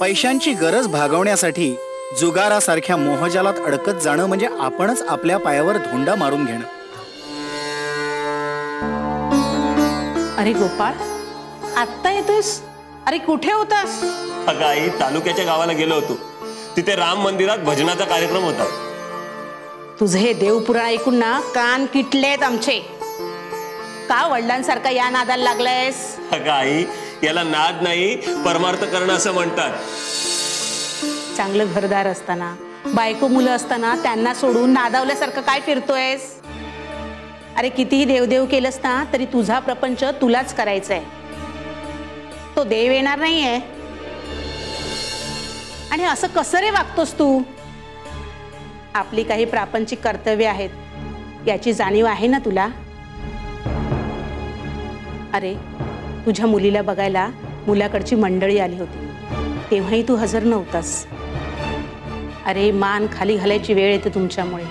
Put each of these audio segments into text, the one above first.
पैशांची गरज भागवण्यासाठी जुगारासारख्या मोहजालात अडकत जाणं म्हणजे आपणच आपल्या पायावर धोंडा मारून घेणं. अरे गोपाळ, आत्ता येतोस? अरे कुठे होतास? अगं आई, तालुक्याच्या गावाला गेलो होतो. तिथे राम मंदिरात भजनाचा कार्यक्रम होता. तुझे हे देवपुराण ऐकून ना कान किटलेत आमचे. का वडिलांसारखा या नादाला लागलायस? अगं आई, याला नाद नाही परमार्थ करणं असं म्हणतात. चांगलं घरदार असताना, बायको मुलं असताना त्यांना सोडून नादावल्यासारखं काय फिरतोयस? अरे कितीही देवदेव केलंस ना तरी तुझा प्रपंच तुलाच करायचाय. तो देव येणार नाहीये. आणि असं कसं रे वागतोस तू? आपली काही प्रापंचिक कर्तव्य आहेत याची जाणीव आहे ना तुला? अरे तुझ्या मुलीला बघायला मुलाकडची मंडळी आली होती, तेव्हाही तू हजर नव्हतास. अरे मान खाली घालायची वेळ येते तुमच्यामुळे.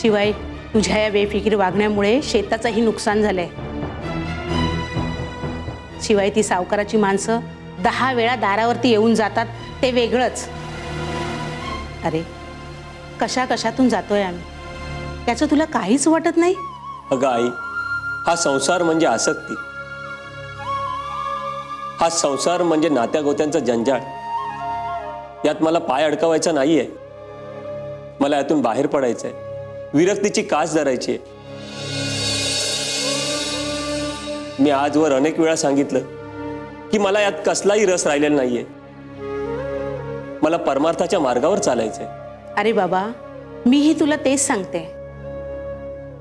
शिवाय तुझ्या या बेफिकीर वागण्यामुळे शेताचंही नुकसान झालंय. शिवाय ती सावकाराची माणसं 10 वेळा दारावरती येऊन जातात ते वेगळंच. अरे कशा कशातून जातोय आम्ही, त्याचं तुला काहीच वाटत नाही? अगं आई, हा संसार म्हणजे आसक्ती. हा संसार म्हणजे नात्या गोत्यांचा जंजाळ. यात मला पाय अडकवायचा नाहीये. मला यातून बाहेर पडायचंय. विरक्तीची कास धरायची. मी आजवर अनेक वेळा सांगितलं की मला यात कसलाही रस राहिलेला नाहीये. मला परमार्थाच्या मार्गावर चालायचंय. अरे बाबा, मीही तुला तेच सांगते.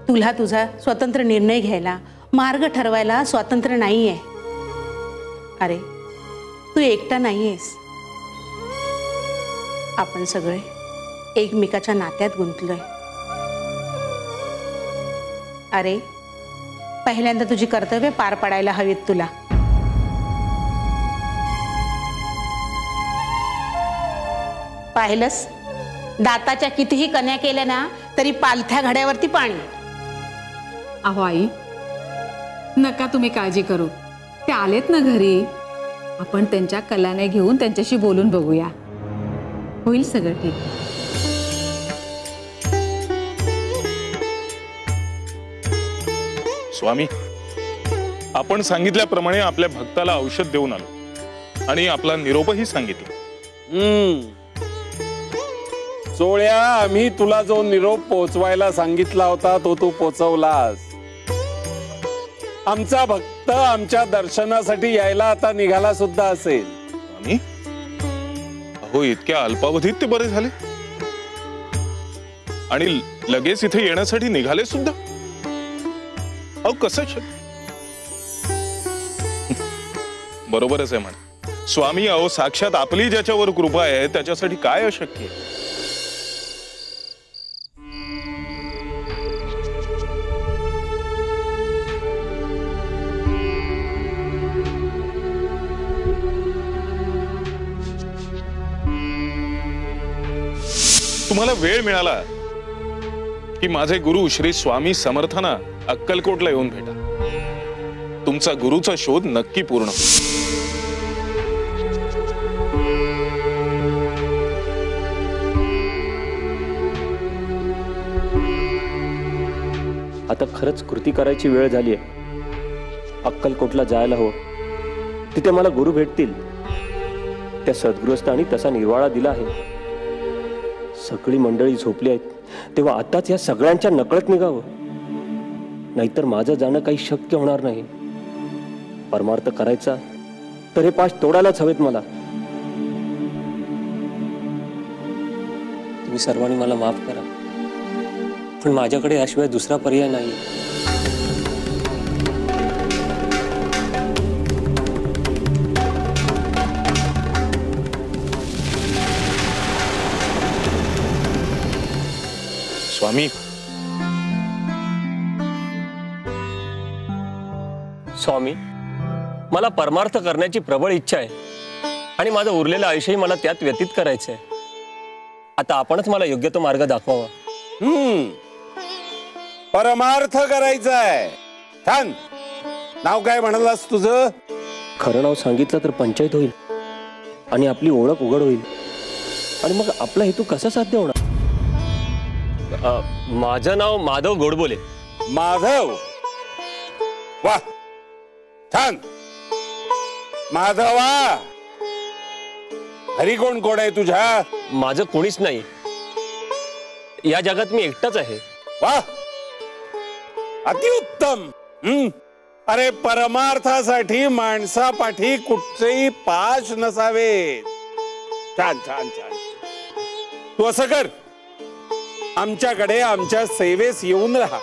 तुला तुझा स्वतंत्र निर्णय घ्यायला, मार्ग ठरवायला स्वातंत्र्य नाहीये. अरे तू एकटा नाहीयेस. आपण सगळे एकमेकाच्या नात्यात गुंतलोय. अरे पहिल्यांदा तुझी कर्तव्य पार पाडायला हवीत तुला. पाहिलंस, दाताच्या कितीही कन्या केल्या ना तरी पालथ्या घड्यावरती पाणी. अहो आई, नका तुम्ही काळजी करू. ते आलेत ना घरी, आपण त्यांच्या कलाने घेऊन त्यांच्याशी बोलून बघूया. होईल सगळं ठीक. स्वामी, आपण सांगितल्याप्रमाणे आपल्या भक्ताला औषध देऊन आलो आणि आपला निरोपही सांगितला. सोळ्या, आम्ही तुला जो निरोप पोचवायला सांगितला होता तो तू पोचवलास. आमचा भक्त आमच्या दर्शनासाठी यायला आता निघाला सुद्धा असेल. स्वामी, अहो इतक्या अल्पावधीत ते बरे झाले आणि लगेच इथे येण्यासाठी निघाले सुद्धा. अहो कसं बरोबरच आहे म्हण स्वामी. अहो साक्षात आपली ज्याच्यावर कृपा आहे त्याच्यासाठी काय अशक्य आहे? तुम्हाला वेळ मिळाला की माझे गुरु श्री स्वामी समर्थांना अक्कलकोटला येऊन भेटा. तुमचा गुरुचा शोध नक्की पूर्ण. आता खरंच कृती करायची वेळ झाली आहे. अक्कलकोटला जायला हवं. तिथे मला गुरु भेटतील. त्या सद्गृहस्थांनी तसा निर्वाळा दिला आहे. सगळी मंडळी झोपली आहेत, तेव्हा आताच या सगळ्यांच्या नकळत निघावं. नाहीतर माझं जाणं काही शक्य होणार नाही. परमार्थ करायचा तर हे पाश तोडायलाच हवेत मला. तुम्ही सर्वांनी मला माफ करा, पण माझ्याकडे याशिवाय दुसरा पर्याय नाही. स्वामी, स्वामी, मला परमार्थ करण्याची प्रबळ इच्छा आहे आणि माझं उरलेलं आयुष्यही मला त्यात व्यतीत करायचं आहे. आता आपणच मला योग्य तो मार्ग दाखवावा. परमार्थ करायचा आहे. छान. नाव काय म्हणालास तुझं? खरं नाव सांगितलं तर पंचायत होईल. आणि आपली ओळख उघड होईल आणि मग आपला हेतू कसा साध्य होणार? माझं नाव माधव गोडबोले. माधव, वा छान. माधवा, हरी कोण कोण आहे तुझ्या? माझं कोणीच नाही, या जगात मी एकटाच आहे. वा, अतिउत्तम. अरे परमार्थासाठी माणसापाठी कुठचेही पाश नसावे. छान छान छान. तू असं कर, आमच्याकडे आमच्या सेवेस येऊन राहा.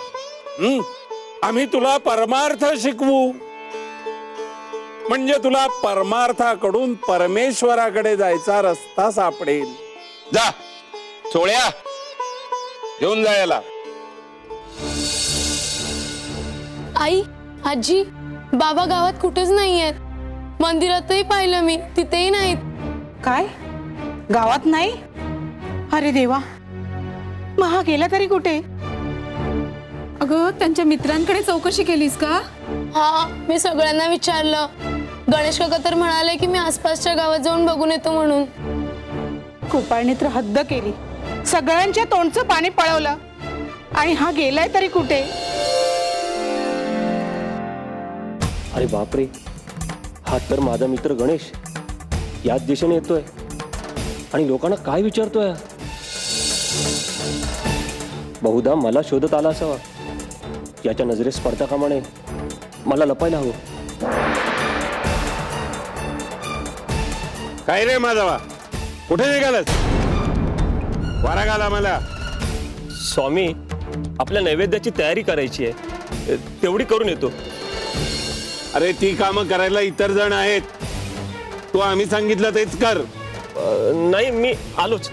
आम्ही तुला परमार्थ शिकवू, म्हणजे तुला परमार्थाकडून परमेश्वराकडे जायचा रस्ता सापडेल. जा सोळ्या, घेऊन जा याला. आई, आजी, बाबा गावात कुठेच नाहीयेत. मंदिरातही पाहिलं मी, तिथेही नाहीत. काय गावात नाही? अरे देवा, मग हा गेला तरी कुठे? अगं, त्यांच्या मित्रांकडे चौकशी केलीस का? हा, मी सगळ्यांना विचारलं. गणेश काका तर म्हणाले की मी आसपासच्या गावात जाऊन बघून येतो म्हणून. कृपाळने तर हद्द केली, सगळ्यांच्या तोंडचं पाणी पळवलं. आणि हा गेलाय तरी कुठे? अरे बापरे, हा तर माझा मित्र गणेश याच दिशेने येतोय आणि लोकांना काय विचारतोय. बहुधा मला शोधत आला असावा. याच्या नजरेस पडता कामा नये, मला लपायला हवं. काय रे माधवा, कुठे निघालास? वारा घाला मला. स्वामी, आपल्या नैवेद्याची तयारी करायची आहे, तेवढी करून येतो. अरे ती कामं करायला इतर जण आहेत, तू आम्ही सांगितलं तेच कर. नाही, मी आलोच.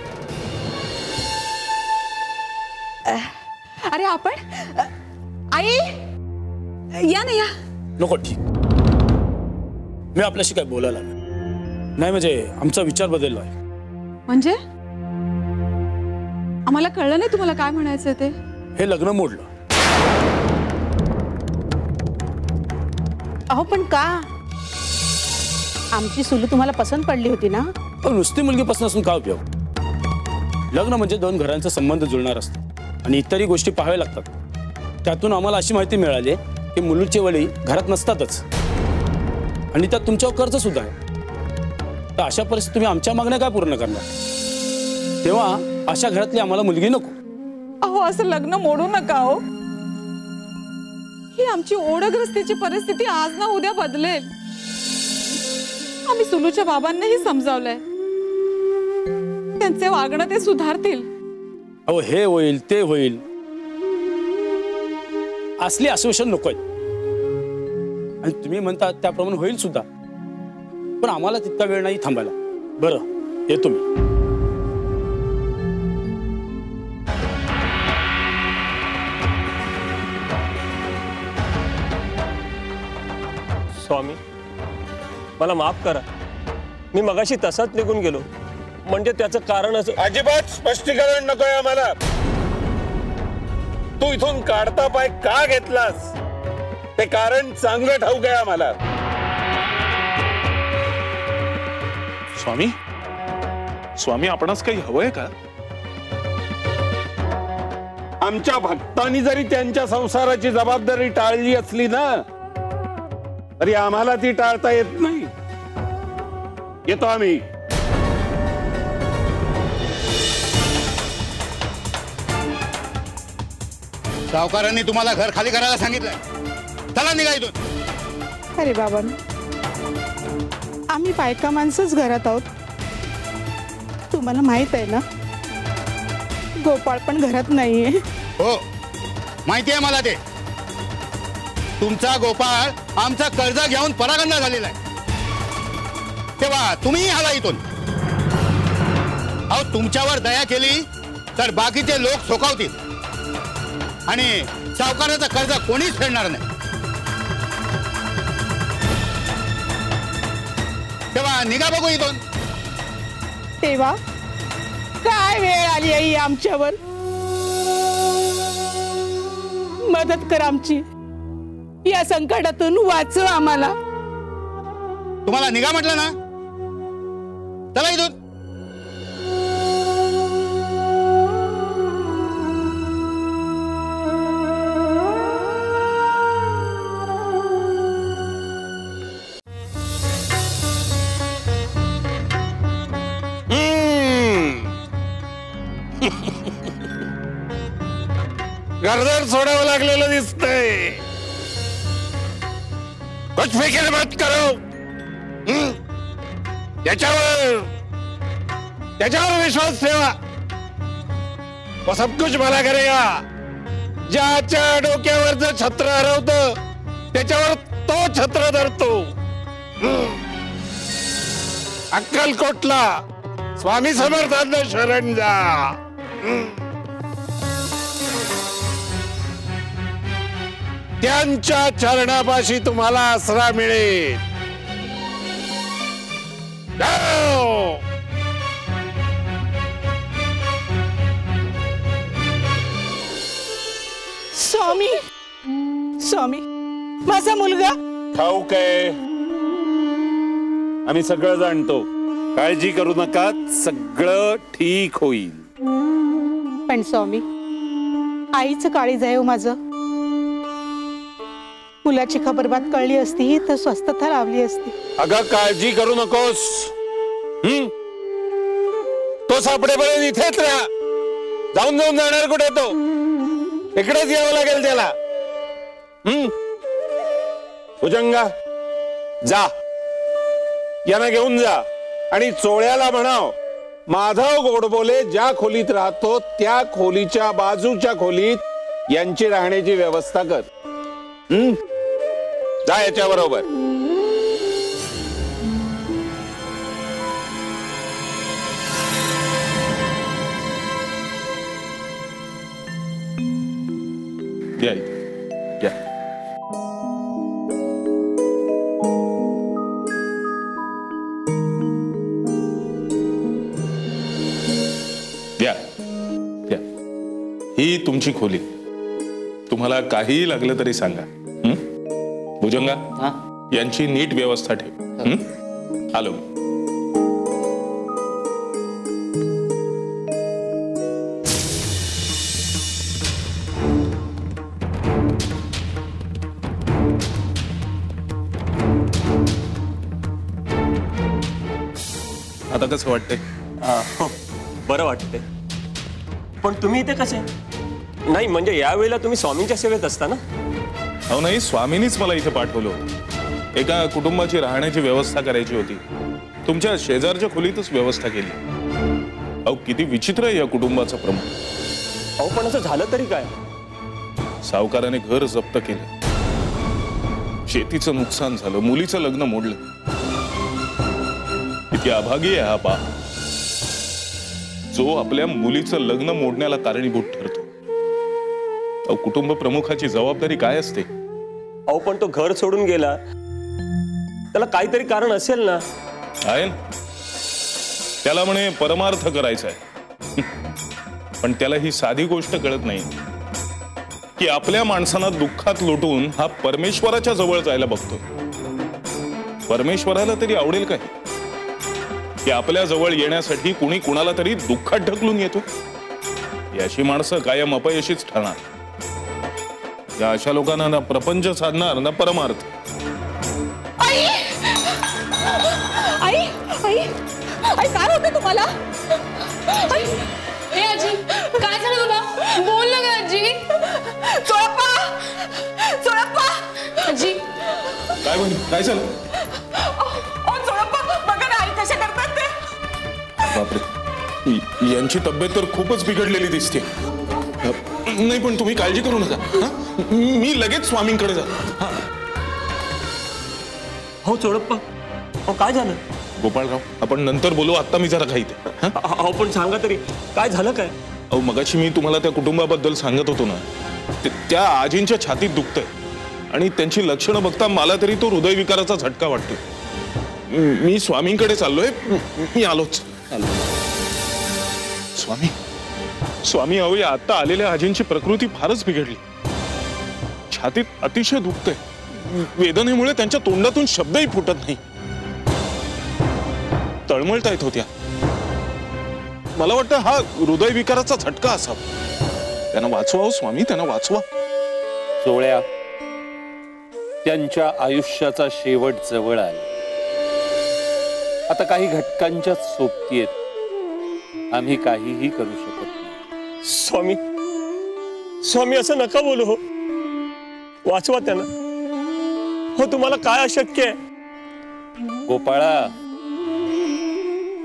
अरे आपण आई, या ना या. नको, ठीक, मी आपल्याशी काय बोलायला नाही. म्हणजे आमचा विचार बदलला आहे. म्हणजे आम्हाला कळलं नाही तुम्हाला काय म्हणायचं ते. हे लग्न मोडलं. अहो पण का? आमची सुलू तुम्हाला पसंत पडली होती ना? पण नुसती मुलगी पसंत असून काय उपयोग? लग्न म्हणजे दोन घरांचा संबंध जुळणार असतो आणि इतरही गोष्टी पाहाव्या लागतात. त्यातून आम्हाला अशी माहिती मिळाली की मुलीचे वडील घरात नसतातच आणि त्यात तुमच्यावर कर्ज सुद्धा आहे. तर अशा परिस्थितीत तुम्ही आमच्या मागण्या काय पूर्ण करणार? तेव्हा अशा घरातली आम्हाला मुलगी नको. अहो, असं लग्न मोडू नका हो. ही आमची ओढग्रस्तीची परिस्थिती आज ना उद्या बदलेल. आम्ही सुलूच्या बाबांनाही समजावलंय, त्यांचे वागणं ते सुधारतील. अहो, हे होईल ते होईल असली आश्वासन नकोय. आणि तुम्ही म्हणता त्याप्रमाणे होईल सुद्धा, पण आम्हाला तितका वेळ नाही थांबायला. बरं, येतो मी. स्वामी, मला माफ करा. मी मगाशी तसाच निघून गेलो, म्हणजे त्याचं कारण असं. अजिबात स्पष्टीकरण नकोय आम्हाला. तू इथून काढता पाय का घेतलास ते कारण चांगलं ठाऊक आहे आम्हाला. स्वामी, स्वामी, आपणास काही हवंय का? आमच्या भक्तांनी जरी त्यांच्या संसाराची जबाबदारी टाळली असली ना, तरी आम्हाला ती टाळता येत नाही. येतो आम्ही. सावकारांनी तुम्हाला घर खाली करायला सांगितलंय. चला निघा इथून. अरे बाबा, आम्ही बायका माणसंच घरात आहोत. तुम्हाला माहित आहे ना, गोपाळ पण घरात नाहीये. हो, माहिती आहे मला ते. तुमचा गोपाळ आमचा कर्ज घेऊन परागंदा झालेला आहे. तेव्हा तुम्ही हाला इथून. अहो, तुमच्यावर दया केली तर बाकीचे लोक सोकावतील आणि सावकाराचा कर्ज कोणीच फेडणार नाही. तेव्हा निघा बघू इथून. तेव्हा काय वेळ आली आई आमच्यावर. मदत कर आमची, या संकटातून वाचव आम्हाला. तुम्हाला निघा म्हटलं ना, चला इथून. घरदार सोडावं लागलेलं दिसतंय. कुछ फिक्र मत करो. त्याच्यावर विश्वास ठेवा. वो सब कुछ भला करेगा. ज्याच्या डोक्यावरचं छत्र हरवतं त्याच्यावर तो छत्र धरतो. अक्कलकोटला स्वामी समर्थांना शरण जा. त्यांच्या चरणापाशी तुम्हाला आसरा मिळेल. स्वामी स्वामी माझा मुलगा ठाऊक आहे. आम्ही सगळं जाणतो. काळजी करू नका, सगळं ठीक होईल. पण स्वामी आईचं काळीज आहे हो माझं. मुलाची खबर बात कळली असती तर स्वस्थता लावली असती. अगं काळजी करू नकोस. तो सापडेपर्यंत इथेच राहा. जाऊन जाणार कुठे तो? इकडेच यावं लागेल त्याला. भुजंगा जा, यांना घेऊन जा आणि चोळ्याला म्हणाव माधव गोडबोले ज्या खोलीत राहतो त्या खोलीच्या बाजूच्या खोलीत यांची राहण्याची व्यवस्था कर. जा याच्या बरोबर. या. ही तुमची खोली. तुम्हाला काहीही लागलं तरी सांगा. भुजंगा यांची नीट व्यवस्था ठेव. आलो. आता कसं वाटतंय? बरं वाटतंय. पण तुम्ही इथे कसे? नाही म्हणजे यावेळेला तुम्ही स्वामींच्या सेवेत असता ना? हो नाही, स्वामींनीच मला इथे पाठवलं होतं. एका कुटुंबाची राहण्याची व्यवस्था करायची होती. तुमच्या शेजारच्या खोलीतच व्यवस्था केली. अहो किती विचित्र आहे या कुटुंबाचं प्रमाण. अहो पण असं झालं तरी काय? सावकाराने घर जप्त केलं, शेतीचं नुकसान झालं, मुलीचं लग्न मोडलं. किती अभागी आहे हा पा जो आपल्या मुलीचं लग्न मोडण्याला कारणीभूत ठरतो. अहो कुटुंब प्रमुखाची जबाबदारी काय असते? अहो पण तो घर सोडून गेला, त्याला काहीतरी कारण असेल ना? आहे ना, त्याला म्हणे परमार्थ करायचा आहे. पण त्याला ही साधी गोष्ट कळत नाही की आपल्या माणसांना दुःखात लोटून हा परमेश्वराच्या जवळ जायला बघतो. परमेश्वराला तरी आवडेल काय की आपल्या जवळ येण्यासाठी कुणी कुणाला तरी दुःखात ढकलून येतो? याची माणसं कायम अपयशीच ठरणार. या अशा लोकांना ना प्रपंच साधणार ना परमार्थ. आई आई आई आई काय होतं तुम्हाला? ए आजी काय झालं तुला? बोल ना ग आजी. चोळप्पा चोळप्पा आजी काय म्हणे? काय झालं? चोळप्पा बघा ना आई कशा करतात ते. बापरे, यांची तब्येत तर खूपच बिघडलेली दिसते. नाही पण तुम्ही काळजी करू नका. मी लगेच स्वामींकडे जातो. हो चोळप्पा, हो काय झालं? गोपाळराव आपण नंतर बोलू, आता मी जरा घाईत. अहो पण सांगा तरी काय झालं काय? अहो मगाशी मी तुम्हाला त्या कुटुंबाबद्दल सांगत होतो ना, त्या आजींच्या छातीत दुखतंय आणि त्यांची लक्षणं बघता मला तरी तो हृदयविकाराचा झटका वाटतो. मी स्वामींकडे चाललोय. मी आलोच. स्वामी स्वामी अहो या आता आलेल्या आजींची प्रकृती फारच बिघडली. छातीत अतिशय दुखतंय. वेदनेमुळे त्यांच्या तोंडातून शब्दही फुटत नाही. तळमळत येत होत्या. मला वाटतं हा हृदयविकाराचा झटका असावा. त्यांना वाचवा हो स्वामी, त्यांना वाचवा. सोहळ्या, त्यांच्या आयुष्याचा शेवट जवळ आला. आता काही घटकांच्या सोबती आहेत, आम्ही काहीही करू शकत नाही. स्वामी, स्वामी असं नका बोलू हो. वाचवा त्यांना हो. तुम्हाला काय अशक्य आहे? गोपाळा,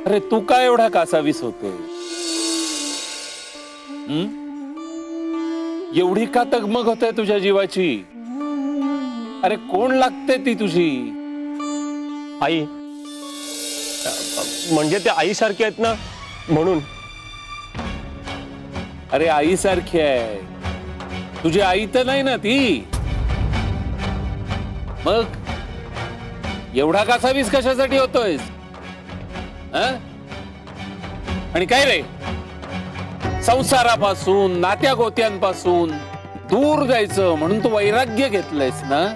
अरे तू काय एवढा कासावीस होतोय? एवढी का तगमग होते तुझ्या जीवाची? अरे कोण लागते ती तुझी? आई. म्हणजे ते आईसारखे आहेत ना म्हणून. अरे आईसारखी आहे, तुझी आई तर नाही ना ती. मग एवढा कासावीस कशासाठी होतोय? आणि काय रे, संसारापासून नात्या गोत्यांपासून दूर जायचं म्हणून तू वैराग्य घेतलंयस ना?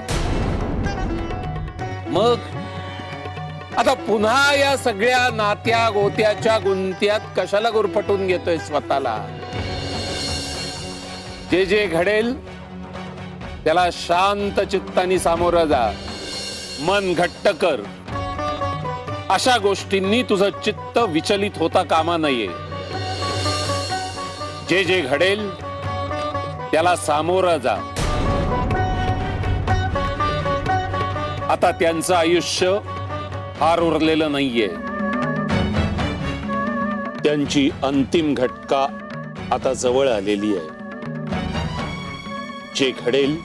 मग आता पुन्हा या सगळ्या नात्या गोत्याच्या गुंत्यात कशाला गुरफटून घेतोय स्वतःला? जे जे घडेल त्याला शांत चित्तानी सामोरं जा, मन घट्ट कर. अशा गोष्टींनी तुझं चित्त विचलित होता कामा नये. जे जे घडेल त्याला सामोरं जा. आता त्यांचं आयुष्य फार उरलेलं नाहीये. त्यांची अंतिम घटका आता जवळ आलेली आहे. जे घडेल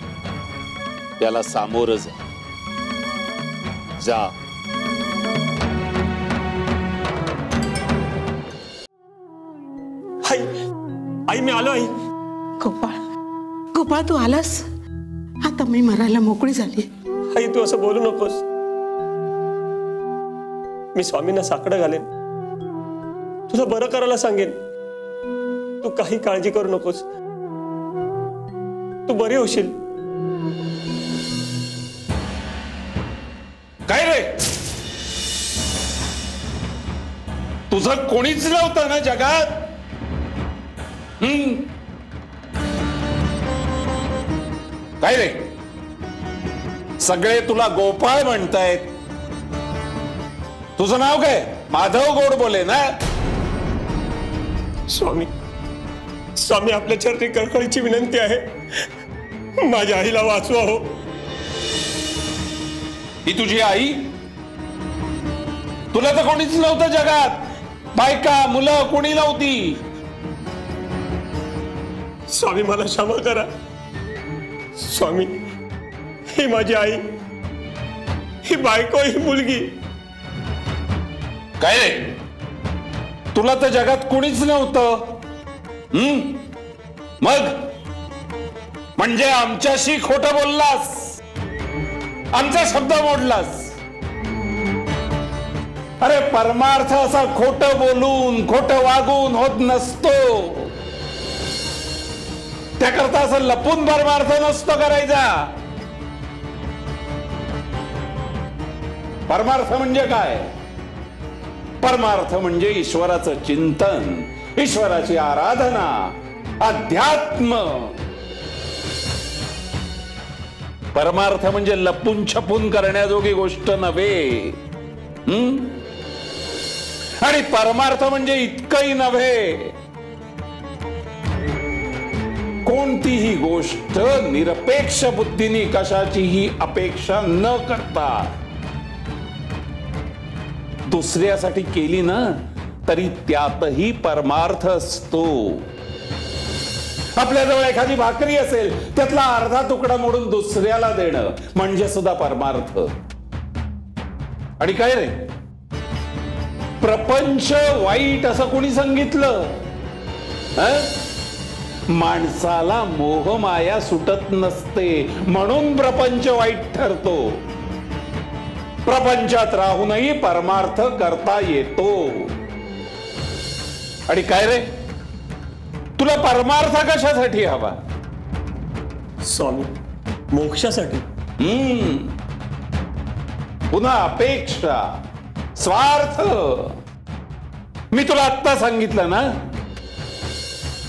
त्याला सामोरं जा. जा. आई, आई मी आलो. आई. गोपाळ, गोपाळ तू आलास? आता मी मरायला मोकळी झाली. आई तू असं बोलू नकोस. मी स्वामींना साकडं घालेन, तुला बरं करायला सांगेन. तू काही काळजी करू नकोस, तू बरी होशील. काय रे, तुझं कोणीच नव्हतं ना जगात? काय रे, सगळे तुला गोपाळ म्हणतायत. तुझं नाव काय? माधव गोडबोले ना? स्वामी, स्वामी आपल्या चरणी कळकळीची विनंती आहे, माझ्या आईला वाचवा हो. ही तुझी आई? तुला तर कोणीच नव्हतं जगात. बायका मुलं कोणी नव्हती. स्वामी मला क्षमा करा. स्वामी, ही माझी आई, ही बायको, ही मुलगी. काय रे, तुला तर जगात कोणीच नव्हतं. मग म्हणजे आमच्याशी खोटं बोललास, आमचा शब्द मोडलास. अरे परमार्थ असा खोटं बोलून खोटं वागून होत नसतो. त्याकरता असं लपून परमार्थ नसतो करायचा. परमार्थ म्हणजे काय? परमार्थ म्हणजे ईश्वराचं चिंतन, ईश्वराची आराधना, अध्यात्म. परमार्थ म्हणजे लपून छपून करण्याजोगी गोष्ट नव्हे. आणि परमार्थ म्हणजे इतकंही नव्हे, कोणतीही गोष्ट निरपेक्ष बुद्धीने कशाचीही अपेक्षा न करता दुसऱ्यासाठी केली ना तरी त्यातही परमार्थ असतो. आपल्याजवळ एखादी भाकरी असेल, त्यातला अर्धा तुकडा मोडून दुसऱ्याला देणं म्हणजे सुद्धा परमार्थ. आणि काय रे, प्रपंच वाईट असं कोणी सांगितलं? माणसाला मोहमाया सुटत नसते म्हणून प्रपंच वाईट ठरतो. प्रपंचात राहूनही परमार्थ करता येतो. आणि काय रे, तुला परमार्थ कशासाठी हवा? स्वामी, मोक्षासाठी. पुन्हा अपेक्षा, स्वार्थ. मी तुला आत्ता सांगितलं ना,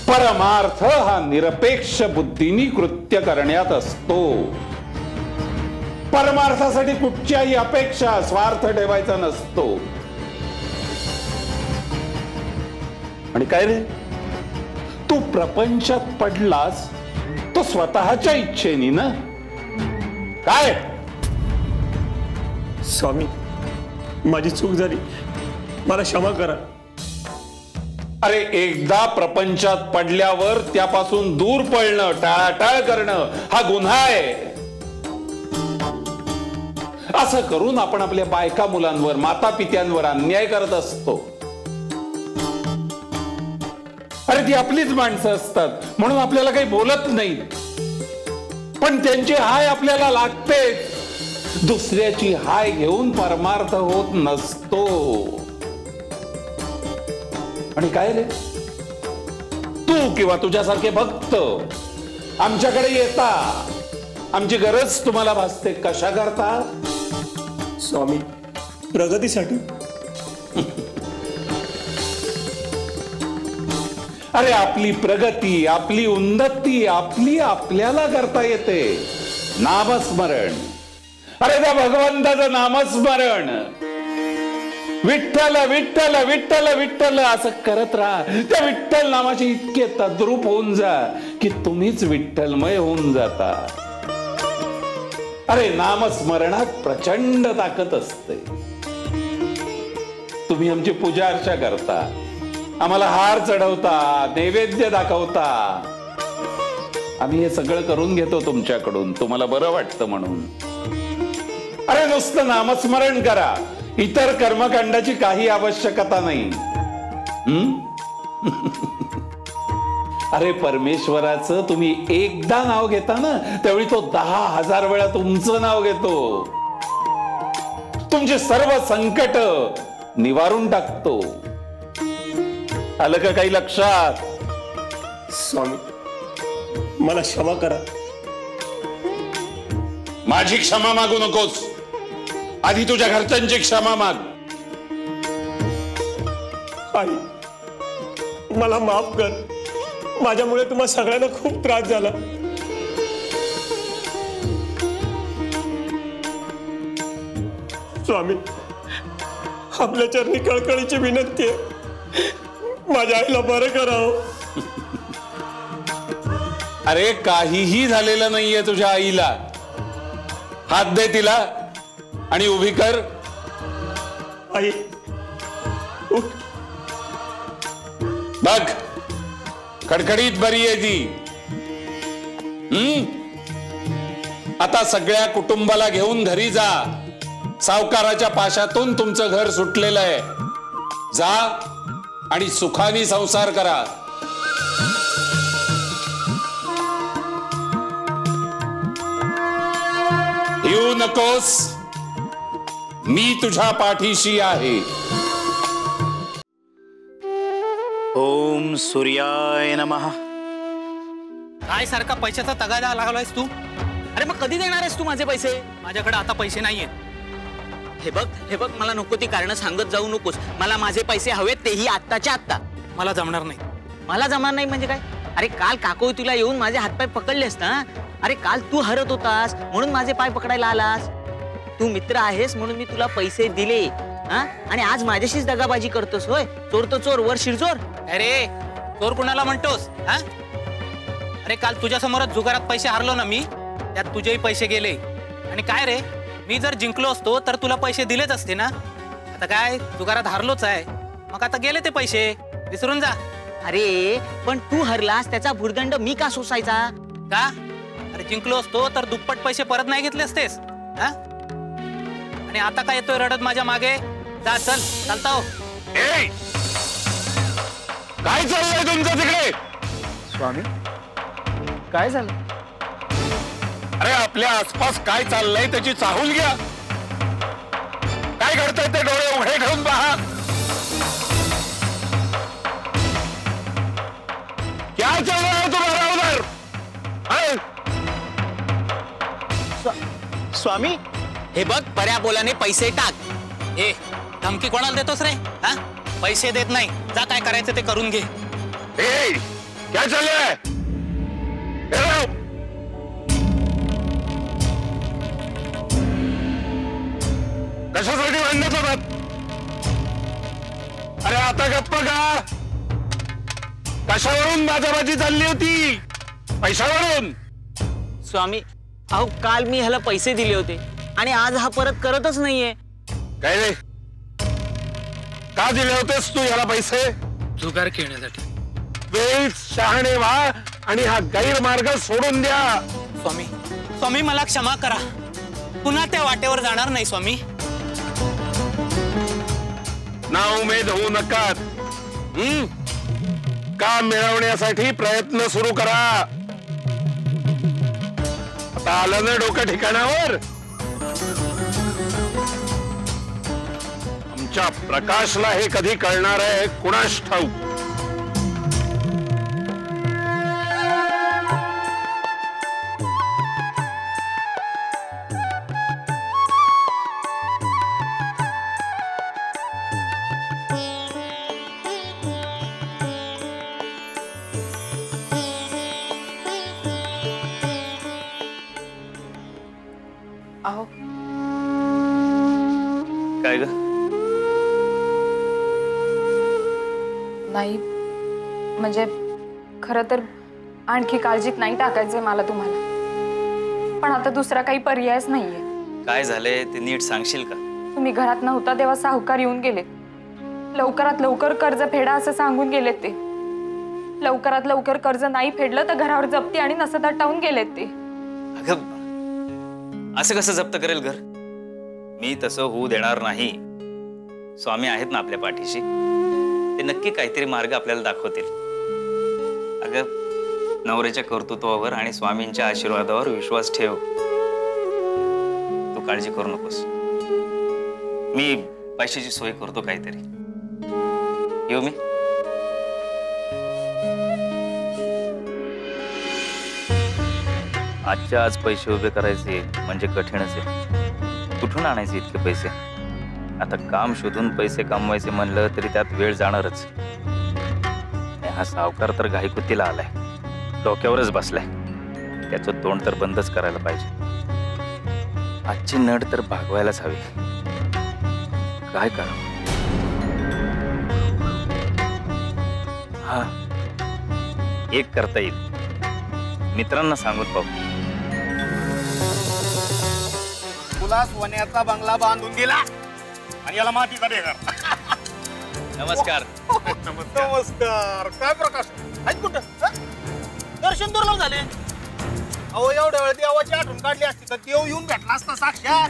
परमार्थ हा निरपेक्ष बुद्धीनी कृत्य करण्यात असतो. परमार्थासाठी कुठच्याही अपेक्षा, स्वार्थ ठेवायचा नसतो. आणि काय रे, तू प्रपंचात पडलास तो स्वतःच्या इच्छेनी ना? काय? स्वामी, माझी चूक झाली, मला क्षमा करा. अरे एकदा प्रपंचात पडल्यावर त्यापासून दूर पळणं, टाळाटाळ करणं हा गुन्हा आहे. असं करून आपण आपल्या बायका मुलांवर, माता पित्यांवर अन्याय करत असतो. अरे ती आपलीच माणसं असतात म्हणून आपल्याला काही बोलत नाहीत, पण त्यांची हाय आपल्याला लागते. दुसऱ्याची हाय घेऊन परमार्थ होत नसतो. आणि काय रे, तू किंवा तुझ्यासारखे भक्त आमच्याकडे येता, आमची गरज तुम्हाला भासते. कशा करता? स्वामी, प्रगतीसाठी. अरे आपली प्रगती, आपली उन्नती आपल्याला करता येते. नामस्मरण. अरे त्या भगवंताचं नामस्मरण. विठ्ठल विठ्ठल विठ्ठल विठ्ठल असं करत राहा. त्या विठ्ठल नामाची इतके तद्रूप होऊन जा की तुम्हीच विठ्ठलमय होऊन जाता. अरे नामस्मरणात प्रचंड ताकद असते. तुम्ही आमची पूजा अर्चा करता, आम्हाला हार चढवता, नैवेद्य दाखवता. आम्ही हे सगळं करून घेतो तुमच्याकडून, तुम्हाला बरं वाटतं म्हणून. अरे नुसतं नामस्मरण करा, इतर कर्मकांडाची काही आवश्यकता नाही. अरे परमेश्वराचं तुम्ही एकदा नाव घेता ना, त्यावेळी तो 10,000 वेळा तुमचं नाव घेतो. तुमची सर्व संकट निवारून टाकतो. आलं का काही लक्षात? स्वामी, मला क्षमा करा. माझी क्षमा मागू नकोस, आधी तुझ्या घरच्यांची क्षमा माग. आई, मला माफ कर. माझ्यामुळे तुम्हा सगळ्यांना खूप त्रास झाला. स्वामी, आपल्या चरणी कळकळीची विनंती आहे, माझ्या आईला बरं करावं. अरे काहीही झालेलं नाहीये तुझ्या आईला. हात दे तिला आणि उभी कर. आई, उठ. बघ, खडखडीत बरी आहे ती. आता सगळ्या कुटुंबाला घेऊन घरी जा. सावकाराच्या पाशातून तुमचं घर सुटलेलं आहे. जा आणि सुखाने संसार करा. येऊ नकोस, मी तुझ्या पाठीशी आहे. ओम सूर्याय नमः. काय सारखा पैशाचा तगादा लागलायस तू? अरे मग कधी देणार आहेस तू माझे पैसे? माझ्याकडे आता पैसे नाहीये. हे बघ, मला नको ती कारण सांगत जाऊ नकोस. मला माझे पैसे हवेत, तेही आत्ताच्या आत्ता. मला जमणार नाही. मला जमणार नाही म्हणजे काय? अरे काल काकोई तुला येऊन माझे हातपाय पकडलेस ना. अरे काल तू हरत होतास म्हणून माझे पाय पकडायला आलास. तू मित्र आहेस म्हणून मी तुला पैसे दिले. आणि आज माझ्याशीच दगाबाजी करतोस होय? चोर तो चोर, वर शिरचोर. अरे चोर कुणाला म्हणतोस? अरे काल तुझ्या समोरच जुगारात पैसे हारलो ना मी, त्यात तुझेही पैसे गेले. आणि काय रे, मी जर जिंकलो असतो तर तुला पैसे दिलेच असते ना. आता काय, जुगारात हारलोच आहे, मग आता गेले ते पैसे, विसरून जा. अरे पण तू हरलास त्याचा भुर्दंड मी का सोसायचा? का? अरे जिंकलो असतो तर दुप्पट पैसे परत नाही घेतले असतेस. आणि आता काय येतोय रडत माझ्या मागे? जा, चल, चालता हो. काय चाललंय तुमचं तिकडे? स्वामी, काय झालं? अरे आपल्या आसपास काय चाललंय त्याची चाहूल घ्या. काय घडतंय ते डोळे उघडे ठेवून पहा. क्या चल रहा है तुम्हारा उधर? स्वामी, हे बघ, बऱ्या बोलाने पैसे टाक. धमकी कोणाला देतोस रे? हा, पैसे देत नाही, जा काय करायचं ते करून घे. क्या चल रहा है? कशासाठी भांडत होतात? अरे आता गप्प का? कशावरून बाजाबाजी चालली होती? पैशावरून? स्वामी, अहो काल मी ह्याला पैसे दिले होते आणि आज हा परत करतच नाहीये. काय रे, का दिले होतेस तू याला पैसे? जुगार खेळण्यासाठी. वेळ शहाणे व्हा आणि हा गैरमार्ग सोडून द्या. स्वामी, स्वामी मला क्षमा करा, पुन्हा त्या वाटेवर जाणार नाही स्वामी. नाउमेद होऊ नका. काम मिळवण्यासाठी प्रयत्न सुरू करा. आता आलं ना डोकं ठिकाणावर? आमच्या प्रकाशला हे कधी कळणार आहे कुणास ठाऊक. अहो काय ग? नाही, म्हणजे खरं तर आणखी काळजीत नाही टाकायचंय मला तुम्हाला, पण आता दुसरा काही पर्यायच नाहीये. काय झालंय ते नीट सांगशील का? तुम्ही घरात नव्हता तेव्हा सावकार येऊन गेलेत. लवकरात लवकर कर्ज फेडा असं सांगून गेलेत ते. लवकरात लवकर कर्ज नाही फेडलं तर घरावर जप्ती आणि नसं टावून गेलेत ते. अगं असं कसं जप्त करेल घर? मी तसं होऊ देणार नाही. स्वामी आहेत ना आपल्या पाठीशी, ते नक्की काहीतरी मार्ग आपल्याला दाखवतील. अगं नवऱ्याच्या कर्तृत्वावर आणि स्वामींच्या आशीर्वादावर विश्वास ठेव. तू काळजी करू नकोस, मी पैशाची सोय करतो काहीतरी. येऊ मी? आजच्या आज पैसे उभे करायचे म्हणजे कठीणच आहे. कुठून आणायचे इतके पैसे? आता काम शोधून पैसे कमवायचे म्हणलं तरी त्यात वेळ जाणारच. हा सावकार तर घाईकुतीला आलाय, डोक्यावरच बसलाय. त्याचं तोंड तर बंदच करायला पाहिजे. आजची नड तर भागवायलाच हवी. काय करावं? हा, एक करता येईल. मित्रांना सांगून पाहू. तुला सोन्याचा बंगला बांधून दिला आणि याला मातीचा ढेकर. नमस्कार. नमस्कार. काय प्रकाश आहेत कुठं? दर्शन दुर्लभ झाले. अहो एवढ्या वेळ देवाची आठवण काढली असती तर देव येऊन भेटला असता साक्षात.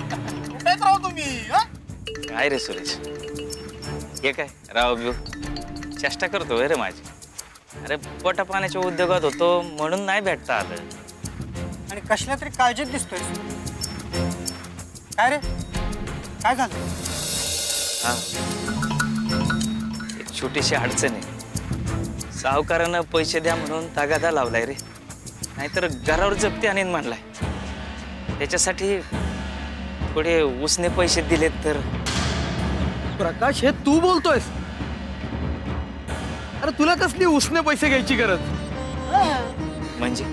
कुठेच राहू तुम्ही? काय रे सुरेश, हे काय राव बिव चेष्टा करतोय रे माझी? अरे पोटा पाण्याच्या उद्योगात होतो म्हणून नाही भेटता आलं. आणि कसल्या तरी काळजीत दिसतोय. काय रे, काय झालं? हा, एक छोटीशी अडचण आहे. सावकारानं पैसे द्या म्हणून तगादा लावलाय रे, नाहीतर घरावर जप्ती आणीन म्हणलाय. त्याच्यासाठी थोडे उसने पैसे दिलेत तर. प्रकाश, हे तू बोलतोयस? अरे तुला कसली उसने पैसे घ्यायची गरज? म्हणजे?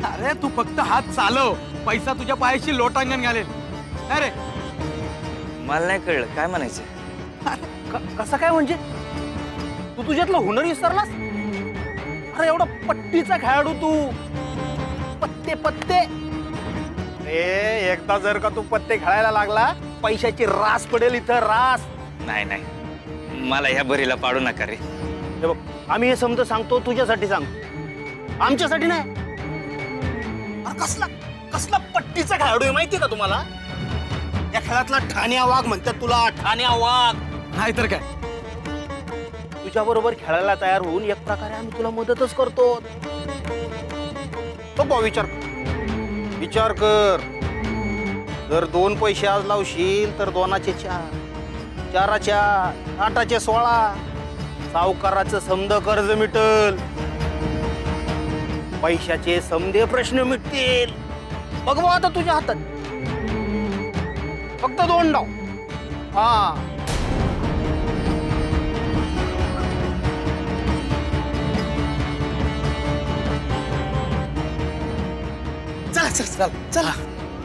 अरे तू फक्त हात चालव, पैसा तुझ्या पायाशी लोटांगण घालेल. अरे मला नाही कळलं काय म्हणायचं. कसं काय म्हणजे? तू तुझ्यातलं हुनर विसरलास? अरे एवढा पट्टीचा खेळाडू तू. पत्ते पत्ते. एकदा जर का तू पत्ते खेळायला लागला, पैशाची रास पडेल इथं, रास. नाही नाही, मला ह्या बरीला पाडू नका रे. हे बघ, आम्ही हे समज सांगतो तुझ्यासाठी सांगतो, आमच्यासाठी नाही. कसला कसला पट्टीचा खेळाडू आहे माहितीये का तुम्हाला? या खेळातला ठाण्या वाघ म्हणतात तुला, ठाण्या वाघ. नाहीतर काय, तुझ्या बरोबर खेळायला तयार होऊन एक प्रकारे आम्ही तुला मदतच करतो. तो विचार कर, विचार कर. जर 2 पैसे आज लावशील तर 2चे 4, 4च्या 8चे 16. सावकाराचं समद कर्ज मिटल, पैशाचे समदे प्रश्न मिटतील. बघ आता तुझ्या हातात फक्त 2 डाव. हा चला चला चला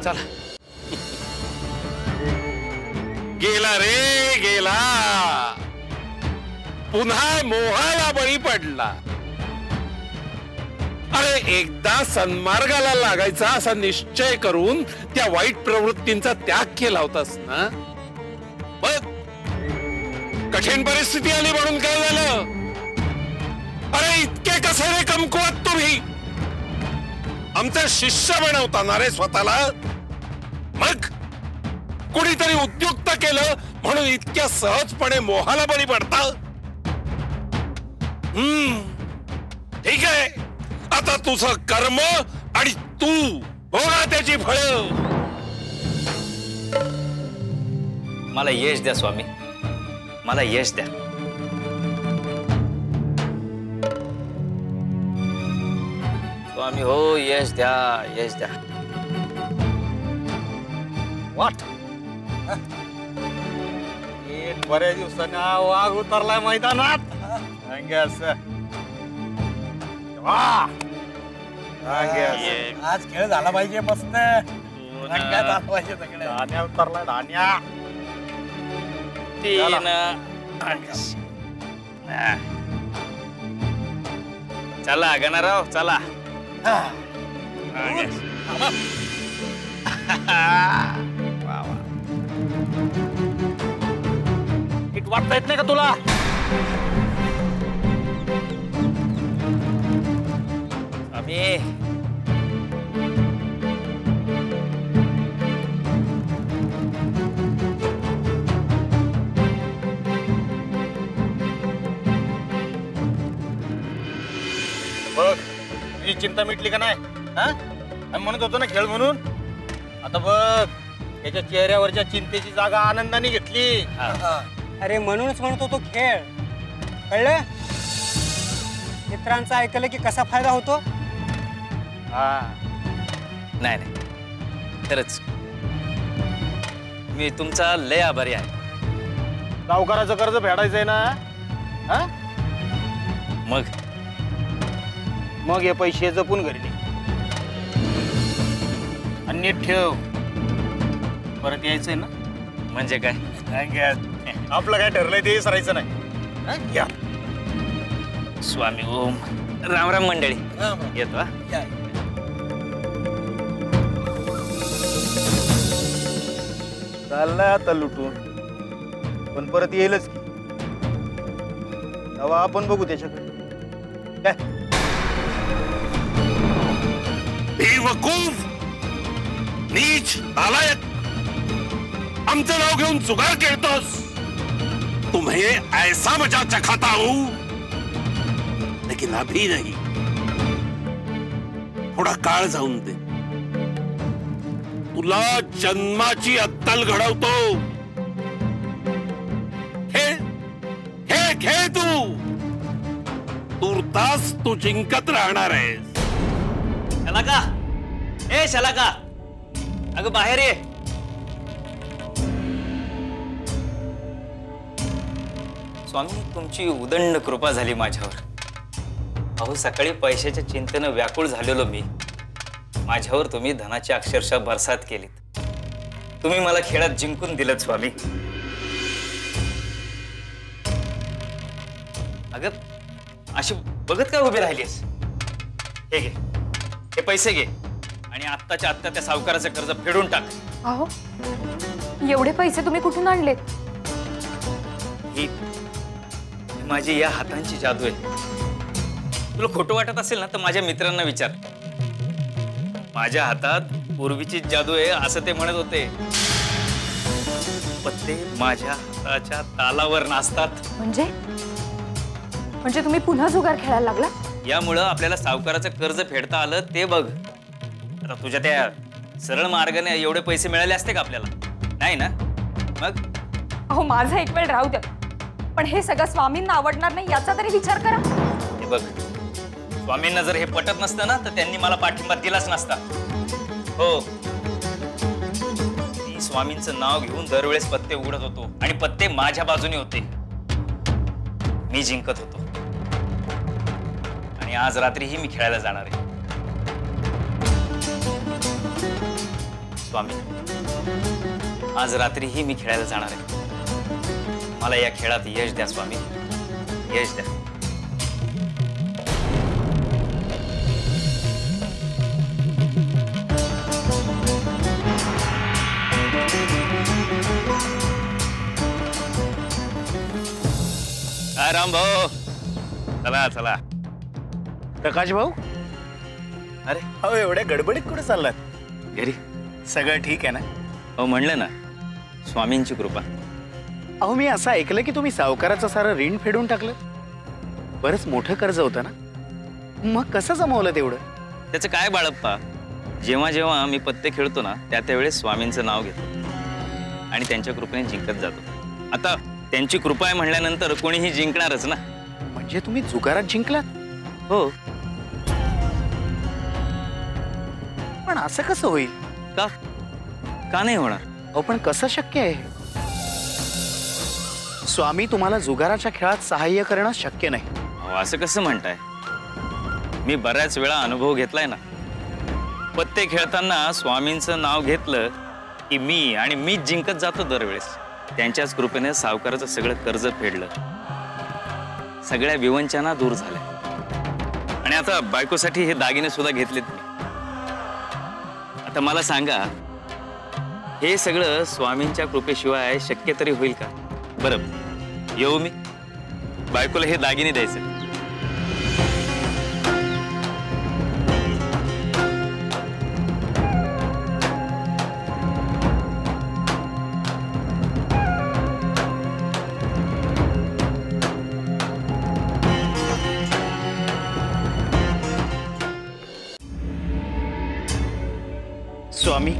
चला. गेला रे गेला, पुन्हा मोहाला बळी पडला. अरे एकदा सन्मार्गाला लागायचा असा निश्चय करून त्या वाईट प्रवृत्तींचा त्याग केला होतास ना. बघ कठीण परिस्थिती आली म्हणून काय झालं. अरे इतके कसे रे कमकुवत तुम्ही. आमचे शिष्य बनवताना रे स्वतःला. मग कुणीतरी उद्युक्त केलं म्हणून इतक्या सहजपणे मोहाला बळी पडता. ठीक आहे, आता तुझं कर्म आणि तू भोगा त्याची फळं. मला यश द्या स्वामी, मला यश द्या. स्वामी हो, यश द्या, यश द्या. वाट बऱ्याच दिवसांनी वाघ उतरलाय मैदानात. आज खेळ झाला पाहिजे मस्त. धान्या उतरलाय धान्या. चला गणाराव चला. नीट वाटता येत नाही का तुला. स्वामी बघ तुझी चिंता मिटली का नाही. आम्ही म्हणत होतो ना खेळ म्हणून. आता बघ त्याच्या चेहऱ्यावरच्या चिंतेची जागा आनंदाने घेतली. अरे म्हणूनच म्हणत होतो खेळ. कळलं. मित्रांचं ऐकलं की कसा फायदा होतो. नाही नाही, खरंच मी तुमचा लय आभारी आहे. सावकाराचं कर्ज फेडायचंय ना. मग हे पैसे जपून घरी ने. आणि नीट ठेव. परत यायचंय ना. म्हणजे काय. आपलं काय ठरलंय ते सरायचं नाही. या स्वामी ओम. राम राम मंडळी. येतो. चाललाय आता लुटून, पण परत येईलच की. तेव्हा आपण बघू त्याच्याकडे. काय बेवकूफ, नीच, नालायक, आमचं नाव घेऊन जुगार खेळतोस. तुम्हें ऐसा मजा चखाता हूं, लेकिन अभी नहीं. थोडा काळ जाऊन दे. तुला जन्माची अत्तल घडवतो. खेळ खेळ खेळ तू. तुर्तास तू जिंकत राहणार आहेस. शलाका, ए शलाका, अगं बाहेर ये. स्वामी तुमची उदंड कृपा झाली माझ्यावर. अहो सकाळी पैशाच्या चिंतेनं व्याकुळ झालेलो मी. माझ्यावर तुम्ही धनाची अक्षरशः बरसात केलीत. तुम्ही मला खेळात जिंकून दिलत स्वामी. अगं अशी बघत काय उभी राहिलीस. हे घे, हे पैसे घे आणि आत्ताच्या आत्ता त्या सावकाराचं कर्ज फेडून टाक. अहो एवढे पैसे तुम्ही कुठून आणलेत. ही माझी या हातांची जादू आहे. तुला खोटं वाटत असेल ना तर माझ्या मित्रांना विचार. माझ्या हातात पूर्वीची जादू आहे असं ते म्हणत होते. पण ते माझ्या हाताच्या तालावर नाचतात. म्हणजे तुम्ही पुन्हा जुगार खेळायला लागला. यामुळं आपल्याला सावकाराचं कर्ज फेडता आलं ते बघ. आता तुझ्या त्या सरळ मार्गाने एवढे पैसे मिळाले असते का आपल्याला. नाही ना. मग अहो माझा एक वेळ राहू द्या, पण हे सगळं स्वामींना आवडणार नाही याचा तरी विचार करा. हे बघ, स्वामींना जर हे पटत नसतं ना तर त्यांनी मला पाठिंबा दिलाच नसता. हो, स्वामींचं नाव घेऊन दरवेळेस पत्ते उघडत होतो आणि पत्ते माझ्या बाजूने होते. मी जिंकत होतो आणि आज रात्रीही मी खेळायला जाणार आहे. स्वामी, आज रात्रीही मी खेळायला जाणार आहे. मला या खेळात यश द्या स्वामी, यश द्या. राम भाऊ, चला चला. प्रकाश भाऊ, अरे हो एवढ्या गडबडीत कुठे चाललात? घरी. सगळं ठीक आहे ना? हो, म्हणलं ना, स्वामींची कृपा. अहो, मी असं ऐकलं की तुम्ही सावकाराचं सारं ऋण फेडून टाकलं. बरंच मोठं कर्ज होतं ना, मग कसं जमवलं तेवढं? त्याचं काय बाळप्पा, जेव्हा जेव्हा मी पत्ते खेळतो ना त्यावेळेस स्वामींचं नाव घेतो आणि त्यांच्या कृपेने जिंकत जातो. आता त्यांची कृपा आहे म्हणल्यानंतर कोणीही जिंकणारच ना. म्हणजे तुम्ही जुगारात जिंकलात? हो. पण असं कसं होईल? का का नाही होणार? अहो, पण कसं शक्य आहे? स्वामी तुम्हाला जुगाराच्या खेळात सहाय्य करणं शक्य नाही. असं कसं म्हणताय? मी बऱ्याच वेळा अनुभव घेतलाय ना. पत्ते खेळताना स्वामींचं नाव घेतलं की मीच जिंकत जातो दरवेळेस. त्यांच्याच कृपेने सावकाराचं सगळं कर्ज फेडलं, सगळ्या विवंचना दूर झाल्या आणि आता बायकोसाठी हे दागिने सुद्धा घेतलेत मी. आता मला सांगा, हे सगळं स्वामींच्या कृपेशिवाय शक्य तरी होईल का? बरं, येऊ मी? बायकोला हे दागिने द्यायचे. स्वामी,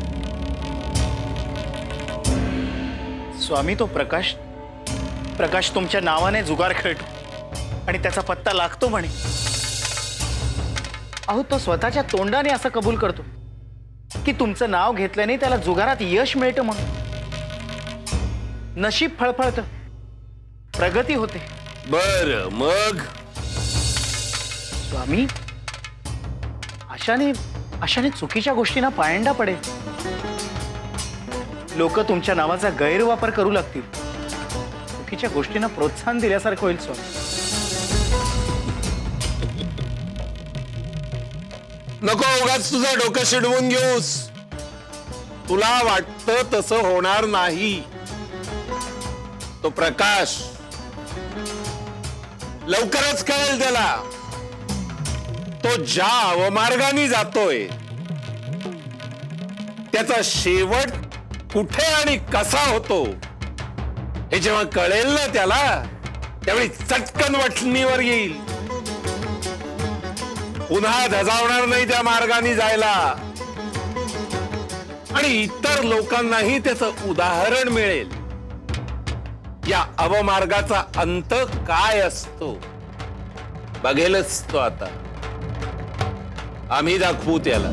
स्वामी, तो प्रकाश तुमच्या नावाने जुगार खेळतो आणि त्याचा पत्ता लागतो म्हणे. अहो, तो स्वतःच्या तोंडाने असं कबूल करतो की तुमचं नाव घेतल्याने त्याला जुगारात यश मिळतं म्हणून. नशीब फळफळतं, प्रगती होते. बर, मग स्वामी, अशाने चुकीच्या गोष्टींना पायंडा पडेल. लोक तुमच्या नावाचा गैरवापर करू लागतील. चुकीच्या गोष्टींना प्रोत्साहन दिल्यासारखं होईल. स्वामी, नको उगाच तुझं डोकं शिडवून घेऊस. तुला वाटतं तसं होणार नाही. तो प्रकाश लवकरच कळेल त्याला. तो ज्या अवमार्गाने जातोय त्याचा शेवट कुठे आणि कसा होतो हे जेव्हा कळेल ना त्याला, त्यावेळी चटकन वठणीवर येईल. पुन्हा धजावणार नाही त्या मार्गाने जायला आणि इतर लोकांनाही त्याचं उदाहरण मिळेल. या अवमार्गाचा अंत काय असतो बघेलच तो आता. आम्ही दाखवू त्याला.